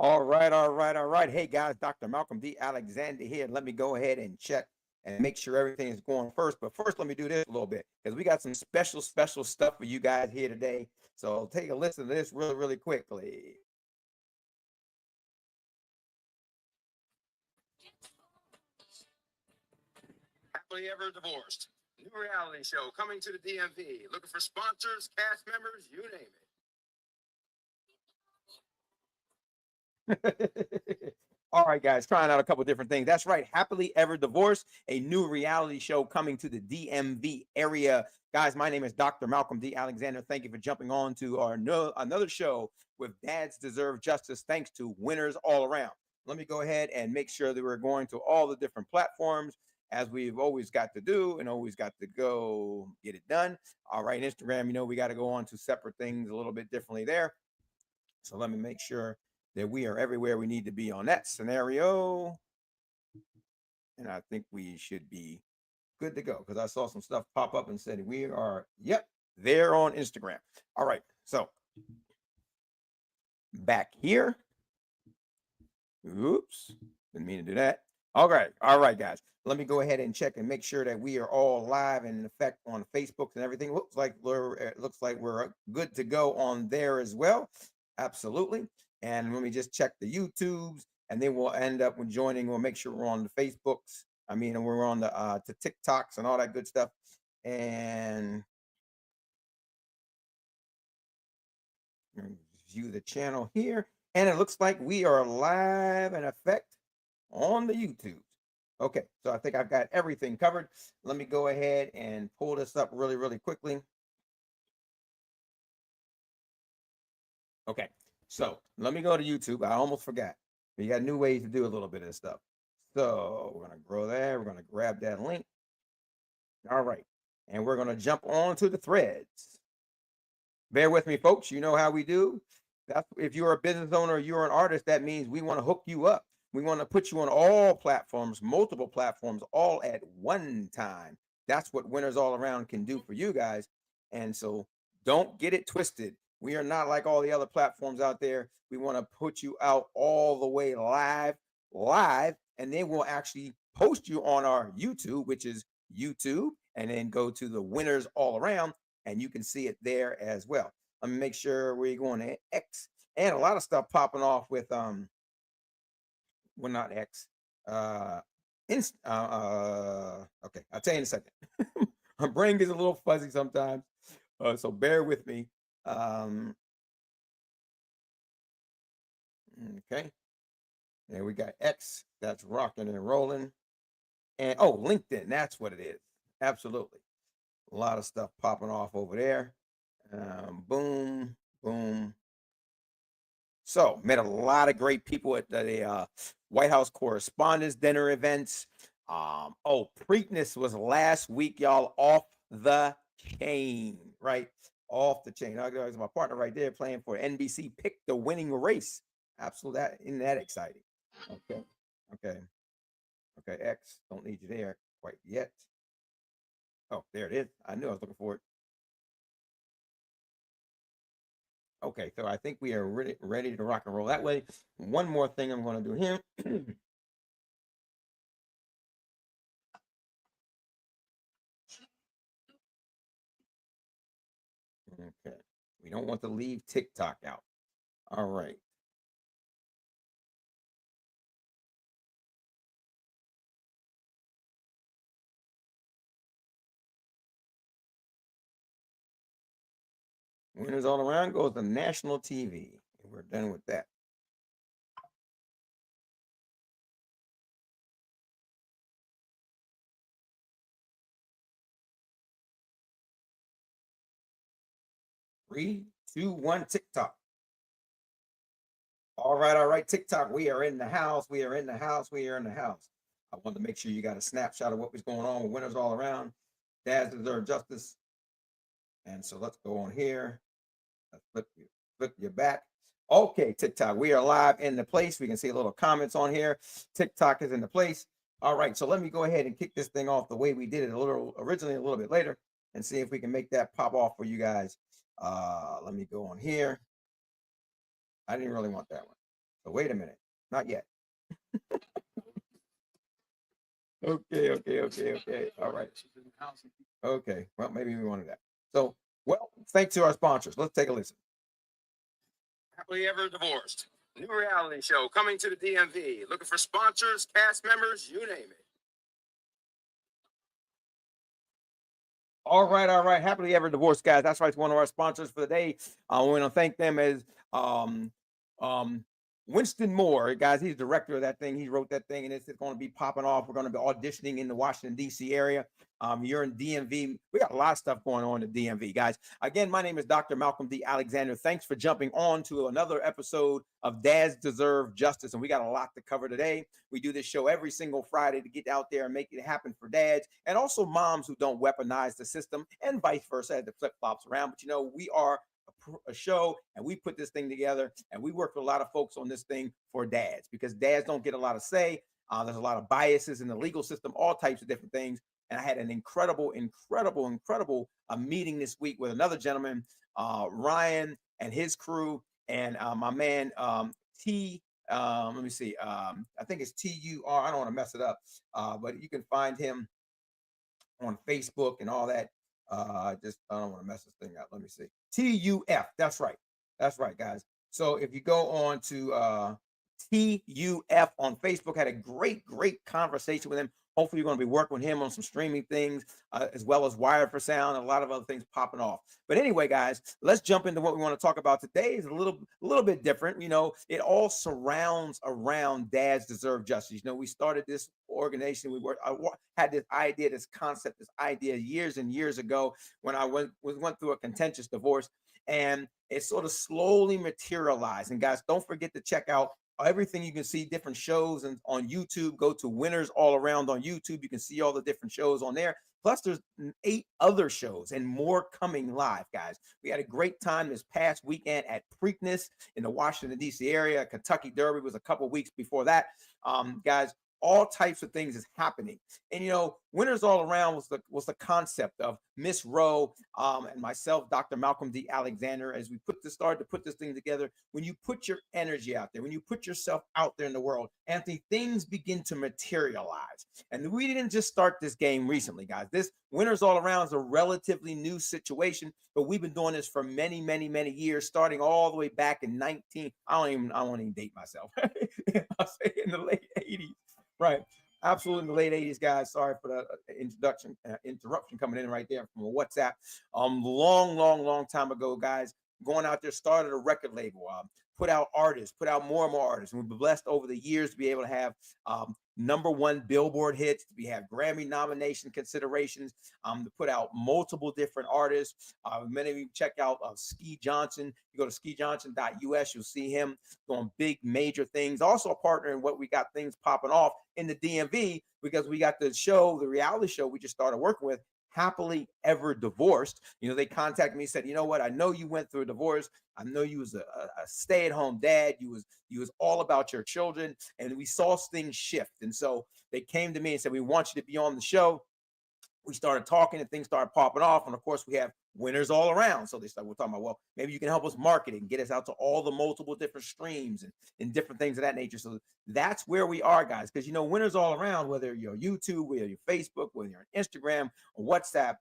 All right, all right, all right. Hey guys, Dr. Malcolm D. Alexander here. Let me go ahead and check and make sure everything is going first. But first, let me do this a little bit because we got some special stuff for you guys here today. So take a listen to this really quickly. Happily Ever Divorced. New reality show coming to the DMV. Looking for sponsors, cast members, you name it. All right, guys, trying out a couple different things. That's right. Happily Ever Divorced, a new reality show coming to the DMV area. Guys, my name is Dr. Malcolm D. Alexander. Thank you for jumping on to our another show with Dads Deserve Justice, thanks to winners all around. Let me go ahead and make sure that we're going to all the different platforms as we've always got to do and always got to go get it done. All right, Instagram, we got to go on to separate things a little bit differently there. So let me make sure that we are everywhere we need to be on that scenario. And I think we should be good to go because I saw some stuff pop up and said we are, yep, there on Instagram. All right, so back here. Oops, didn't mean to do that. All right, guys. Let me go ahead and check and make sure that we are all live and in effect on Facebook and everything. Looks like we're good to go on there as well. Absolutely. And let me just check the YouTubes, and then we'll end up with joining. We'll make sure we're on the Facebooks. And we're on the TikToks and all that good stuff. And view the channel here. And it looks like we are live in effect on the YouTube. Okay, so I think I've got everything covered. Let me go ahead and pull this up really quickly. Okay, so let me go to YouTube. I almost forgot. We got new ways to do a little bit of this stuff. So we're going to grow there. We're going to grab that link. All right, and we're going to jump on to the threads. Bear with me, folks. You know how we do. If you're a business owner, you're an artist, that means we want to hook you up. We want to put you on all platforms, multiple platforms, all at one time. That's what Winners All Around can do for you guys. And so don't get it twisted. We are not like all the other platforms out there. We want to put you out all the way live, and then we'll actually post you on our YouTube, which is YouTube, and then go to the Winners All Around, and you can see it there as well. Let me make sure we're going to X, and a lot of stuff popping off with well, not X, okay, I'll tell you in a second. My brain gets a little fuzzy sometimes, so bear with me. Okay, and we got X, that's rocking and rolling, and oh, LinkedIn, that's what it is. Absolutely, a lot of stuff popping off over there. Boom. So met a lot of great people at the White House Correspondents' Dinner events. Preakness was last week, y'all, off the chain, right? Off the chain. There's my partner right there playing for NBC. Pick the winning race. Absolutely, isn't that exciting? Okay. X, don't need you there quite yet. Oh, there it is. I knew I was looking for it. Okay, so I think we are ready to rock and roll that way. One more thing I'm going to do here. Okay, we don't want to leave TikTok out. All right. Winners All Around goes to national TV. We're done with that. Three, two, one, TikTok. All right, TikTok. We are in the house. We are in the house. I wanted to make sure you got a snapshot of what was going on with Winners All Around. Dads Deserve Justice. And so let's go on here. Let's flip you back. Okay, TikTok, we are live in the place. We can see a little comments on here. TikTok is in the place. All right, so let me go ahead and kick this thing off the way we did it originally a little bit later, and see if we can make that pop off for you guys. Let me go on here. I didn't really want that one. So wait a minute. Not yet. Okay. All right. Okay. Well, maybe we wanted that. So, well, thanks to our sponsors. Let's take a listen. Happily Ever Divorced. New reality show coming to the DMV. Looking for sponsors, cast members, you name it. All right. Happily Ever Divorced, guys. That's right. It's one of our sponsors for the day. I want to thank them as um, Winston Moore, guys. He's the director of that thing. He wrote that thing, and it's going to be popping off. We're going to be auditioning in the Washington, D.C. area. You're in DMV. We got a lot of stuff going on in DMV, guys. Again, my name is Dr. Malcolm D. Alexander. Thanks for jumping on to another episode of Dads Deserve Justice, and we got a lot to cover today. We do this show every single Friday to get out there and make it happen for dads and also moms who don't weaponize the system and vice versa as the flip-flops around. But, you know, we are a show and we put this thing together and we work with a lot of folks on this thing for dads because dads don't get a lot of say. There's a lot of biases in the legal system, all types of different things. And I had an incredible meeting this week with another gentleman, Ryan and his crew, and my man let me see, I think it's TUR. I don't want to mess it up, but you can find him on Facebook and all that. I don't want to mess this thing up. Let me see. TUF. That's right, guys. So if you go on to TUF on Facebook, had a great conversation with him. Hopefully, you're going to be working with him on some streaming things, as well as Wired for Sound, and a lot of other things popping off. But anyway, guys, let's jump into what we want to talk about today. Is a little bit different. You know, it all surrounds around Dads Deserve Justice. You know, we started this organization. I had this idea, this concept, this idea years and years ago when I went through a contentious divorce, and it sort of slowly materialized. And guys, don't forget to check out everything. You can see different shows and on YouTube. Go to Winners All Around on YouTube. You can see all the different shows on there. Plus, there's 8 other shows and more coming live, guys. We had a great time this past weekend at Preakness in the Washington, D.C. area. Kentucky Derby was a couple weeks before that. Guys, all types of things is happening. And, you know, Winners All Around was the concept of Miss Rowe and myself, Dr. Malcolm D. Alexander, as we started to put this thing together. When you put your energy out there, when you put yourself out there in the world, Anthony, things begin to materialize. And we didn't just start this game recently, guys. This Winners All Around is a relatively new situation, but we've been doing this for many years, starting all the way back in I won't even date myself. I'll say in the late 80s. Right. Absolutely in the late 80s, guys. Sorry for the interruption coming in right there from a WhatsApp. Long time ago, guys, going out there, started a record label, put out artists, put out more and more artists. And we've been blessed over the years to be able to have #1 Billboard hits. We have Grammy nomination considerations, to put out multiple different artists. Many of you check out Ski Johnson. You go to skijohnson.us, you'll see him doing big major things. Also a partner in what we got things popping off in the DMV because we got the reality show we just started working with, Happily Ever Divorced. You know, they contacted me and said, you know what, I know you went through a divorce. I know you was a stay-at-home dad. You was all about your children, and we saw things shift. And so they came to me and said, we want you to be on the show. We started talking and things started popping off. And of course, we have winners all around. So we're talking about, well, maybe you can help us market it and get us out to all the multiple different streams and different things of that nature. So that's where we are, guys. Because, you know, winners all around, whether you're YouTube, whether you're Facebook, whether you're on Instagram or WhatsApp,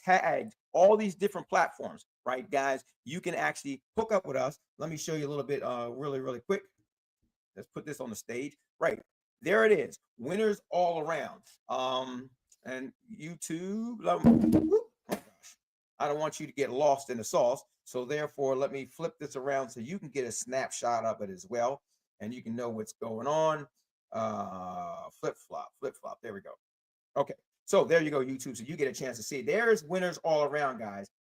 tagged, all these different platforms, right, guys? You can actually hook up with us. Let me show you a little bit really quick. Let's put this on the stage. Right. There it is. Winners all around. And YouTube. Oh gosh. I don't want you to get lost in the sauce. So therefore, let me flip this around so you can get a snapshot of it as well. And you can know what's going on. Flip flop. There we go. Okay. So there you go, YouTube. So you get a chance to see it. There's winners all around, guys.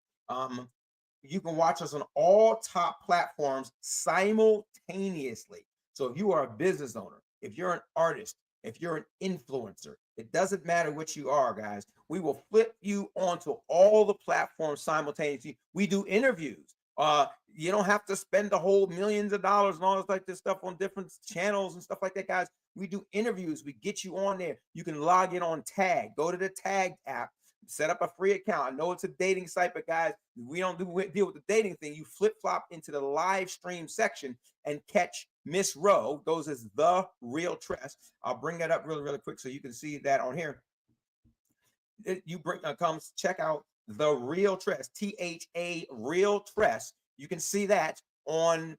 You can watch us on all top platforms simultaneously. So if you are a business owner, if you're an artist, if you're an influencer, it doesn't matter what you are, guys. We will flip you onto all the platforms simultaneously. We do interviews. You don't have to spend the whole millions of dollars and all this like this stuff on different channels and stuff like that, guys. We do interviews. We get you on there. You can log in on Tag. Go to the Tag app. Set up a free account. I know it's a dating site, but guys, we don't deal with the dating thing. You flip flop into the live stream section and catch Miss Rowe. Goes as The Real Tress. I'll bring that up really quick so you can see that on here. You comes check out The Real Tress, THA Real Tress. You can see that on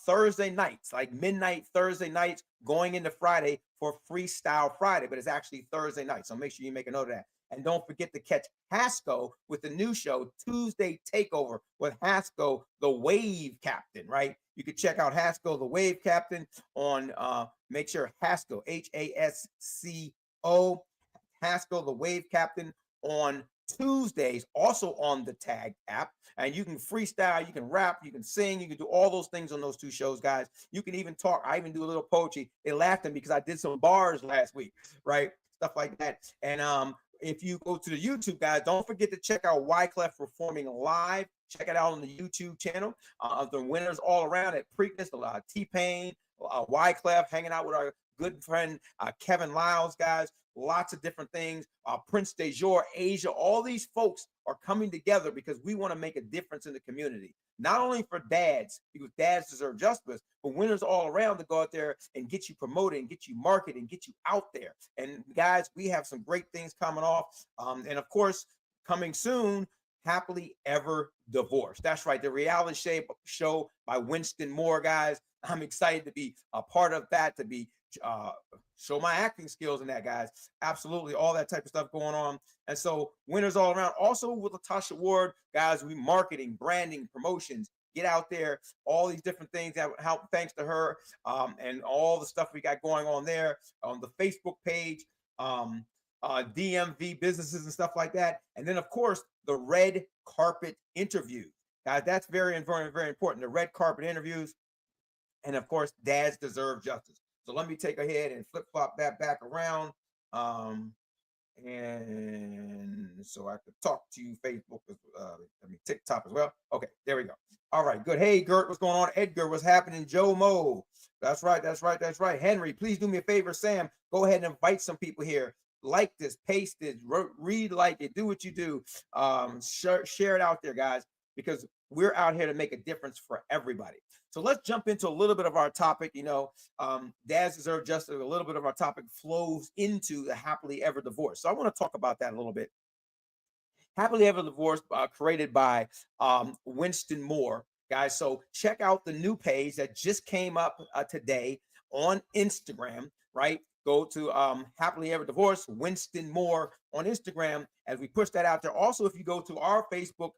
Thursday nights, like midnight Thursday nights, going into Friday for Freestyle Friday, but it's actually Thursday night. So make sure you make a note of that. And don't forget to catch Haskell with the new show, Tuesday Takeover with Haskell, the Wave Captain, right? You can check out Haskell, the Wave Captain on, make sure Haskell, Hasco, Haskell, the Wave Captain on Tuesdays, also on the Tag app. And you can freestyle, you can rap, you can sing, you can do all those things on those two shows, guys. You can even talk. I even do a little poetry. They laughed at me because I did some bars last week, right? Stuff like that. And if you go to the YouTube, guys, don't forget to check out Wyclef Performing Live. Check it out on the YouTube channel. The winners all around at Preakness, T-Pain, Wyclef, hanging out with our good friend Kevin Lyles, guys. Lots of different things. Prince DeJour, Asia, all these folks are coming together because we want to make a difference in the community. Not only for dads, because dads deserve justice, but winners all around to go out there and get you promoted and get you marketed and get you out there. And guys, we have some great things coming off. And of course, coming soon, Happily Ever Divorced. That's right, the reality show by Winston Moore, guys. I'm excited to be a part of that, to be show my acting skills in that, guys. Absolutely, all that type of stuff going on. And so winners all around. Also with Latasha Ward, guys, we marketing, branding, promotions. Get out there, all these different things that help thanks to her, and all the stuff we got going on there on the Facebook page, DMV businesses and stuff like that. And then, of course, the red carpet interviews. Guys, that's very important. The red carpet interviews. And of course, Dads Deserve Justice. So let me take ahead and flip flop that back around. And so I could talk to you, Facebook, TikTok as well. Okay, there we go. All right, good. Hey, Gert, what's going on? Edgar, what's happening? Joe Mo. That's right. Henry, please do me a favor. Sam, go ahead and invite some people here. Like this, paste it, read, like it, do what you do. Share it out there, guys, because we're out here to make a difference for everybody. So let's jump into a little bit of our topic. Dads Deserve Justice. A little bit of our topic flows into the Happily Ever Divorced. So I want to talk about that a little bit. Happily Ever Divorced, created by Winston Moore, guys. So check out the new page that just came up today on Instagram, right? Go to Happily Ever Divorced, Winston Moore on Instagram as we push that out there. Also, if you go to our Facebook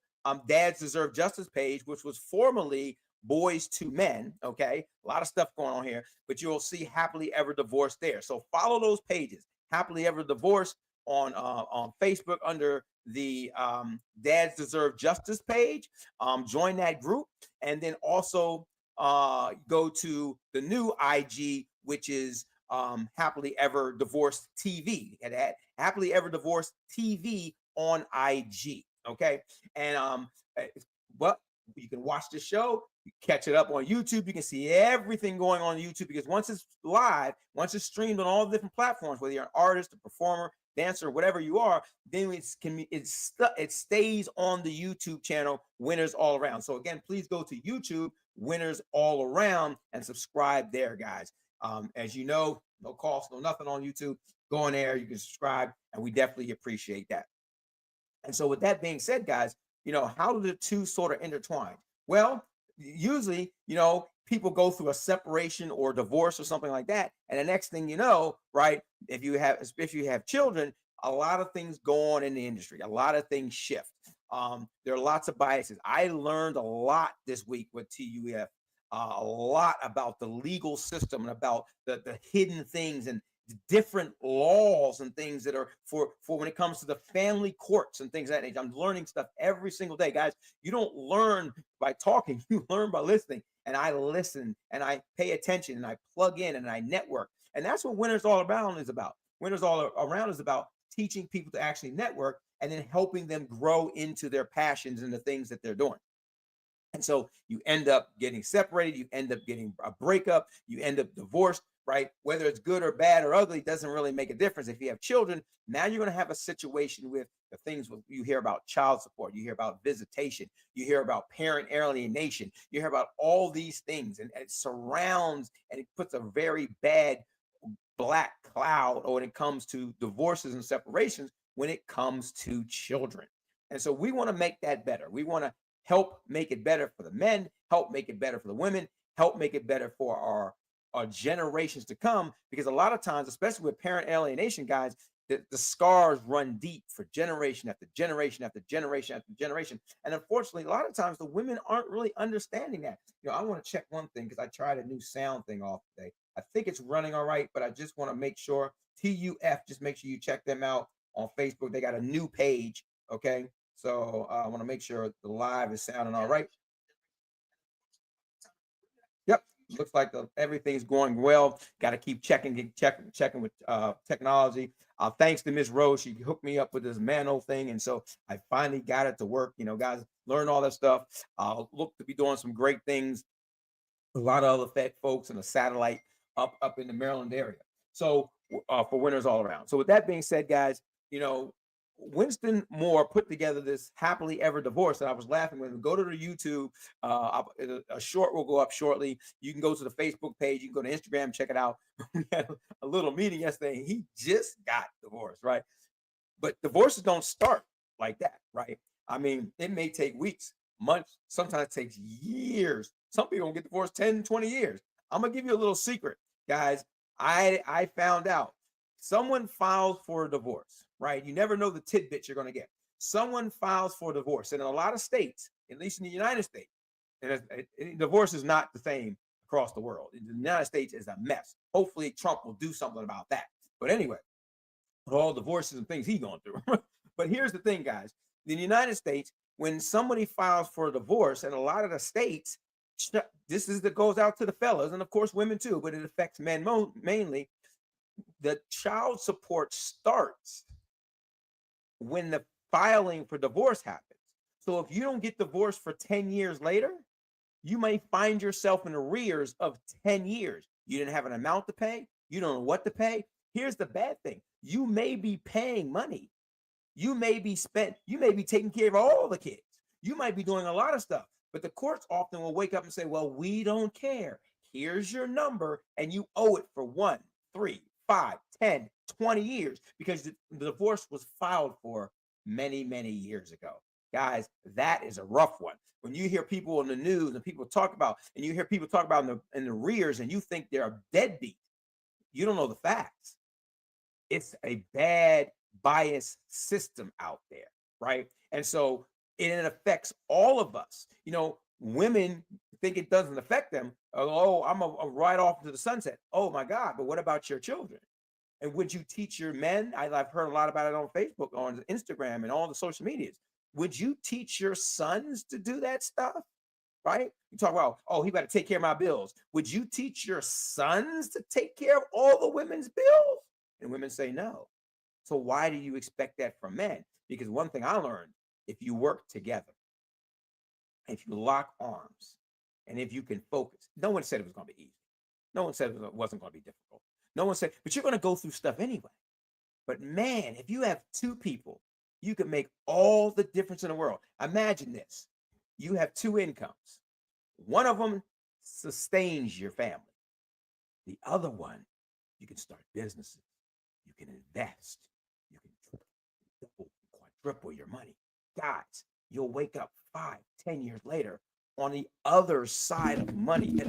Dads Deserve Justice page, which was formerly Boys to Men, okay? A lot of stuff going on here, but you'll see Happily Ever Divorced there. So follow those pages, Happily Ever Divorced on Facebook under the Dads Deserve Justice page. Join that group, and then also go to the new IG, which is Happily Ever Divorced TV. At Happily Ever Divorced TV on IG. Okay, and but you can watch the show, you catch it up on YouTube. You can see everything going on YouTube, because once it's live, once it's streamed on all the different platforms, whether you're an artist, a performer, dancer, whatever you are, then it stays on the YouTube channel, Winners All Around. So again, please go to YouTube, Winners All Around, and subscribe there, guys. As you know, no cost, no nothing on YouTube. Go on there, you can subscribe, and we definitely appreciate that. And so with that being said, guys, how do the two sort of intertwine? Well, usually, people go through a separation or divorce or something like that. And the next thing you know, right, if you have children, a lot of things go on in the industry. A lot of things shift. There are lots of biases. I learned a lot this week with TUF, a lot about the legal system and about the hidden things and different laws and things that are for when it comes to the family courts and things of that nature. I'm learning stuff every single day, guys. You don't learn by talking, you learn by listening. And I listen and I pay attention and I plug in and I network. And that's what Winners All Around is about. Winners All Around is about teaching people to actually network and then helping them grow into their passions and the things that they're doing. And so you end up getting separated, you end up getting a breakup, you end up divorced. right? Whether it's good or bad or ugly doesn't really make a difference. If you have children, now you're going to have a situation with the things you hear about child support, you hear about visitation, you hear about parent alienation, you hear about all these things, and it surrounds and it puts a very bad black cloud when it comes to divorces and separations when it comes to children. And so we want to make that better. We want to help make it better for the men, help make it better for the women, help make it better for our generations to come, because a lot of times, especially with parent alienation, guys, the scars run deep for generation after generation after generation after generation. And unfortunately, a lot of times the women aren't really understanding that. I want to check one thing because I tried a new sound thing off today. I think it's running all right, but I just want to make sure. TUF, just make sure you check them out on Facebook. They got a new page. Okay. So I want to make sure the live is sounding all right. Yep. Looks like everything's going well. Got to keep checking with technology. Thanks to Miss Rose, she hooked me up with this Mano thing, and so I finally got it to work. Guys, learn all that stuff. Look to be doing some great things. A lot of other folks in the satellite up in the Maryland area. So for winners all around. So with that being said, guys, Winston Moore put together this happily ever divorce, and I was laughing when we go to the YouTube. A short will go up shortly. You can go to the Facebook page. You can go to Instagram, check it out. We had a little meeting yesterday. He just got divorced, right? But divorces don't start like that, right? I mean, it may take weeks, months, sometimes it takes years. Some people get divorced 10, 20 years. I'm going to give you a little secret, guys. I found out someone files for a divorce, right? You never know the tidbits you're going to get. Someone files for a divorce. And in a lot of states, at least in the United States, and divorce is not the same across the world. The United States is a mess. Hopefully Trump will do something about that. But anyway, all divorces and things he's going through. But here's the thing, guys. In the United States, when somebody files for a divorce, and a lot of the states, this is that goes out to the fellas, and of course women too, but it affects men mainly. The child support starts when the filing for divorce happens. So if you don't get divorced for 10 years later, you may find yourself in arrears of 10 years. You didn't have an amount to pay. You don't know what to pay. Here's the bad thing. You may be paying money. You may be taking care of all the kids. You might be doing a lot of stuff, but the courts often will wake up and say, well, we don't care. Here's your number, and you owe it for 1, 3, 5, 10, 20 years because the divorce was filed for many, many years ago. Guys, that is a rough one. When you hear people in the news and people talk about, and you hear people talk about in the arrears, and you think they're a deadbeat, you don't know the facts. It's a bad bias system out there, right? And so it affects all of us. Women think it doesn't affect them. Oh, I'm a right off into the sunset. Oh my God, but what about your children? And would you teach your men? I've heard a lot about it on Facebook, on Instagram, and all the social medias. Would you teach your sons to do that stuff? Right? You talk about, oh, he better take care of my bills. Would you teach your sons to take care of all the women's bills? And women say no. So why do you expect that from men? Because one thing I learned, if you work together, if you lock arms, and if you can focus, no one said it was going to be easy. No one said it wasn't going to be difficult. No one said, but you're going to go through stuff anyway. But man, if you have two people, you can make all the difference in the world. Imagine this. You have two incomes. One of them sustains your family. The other one, you can start businesses. You can invest. You can double, quadruple your money. Guys, you'll wake up 5, 10 years later on the other side of money.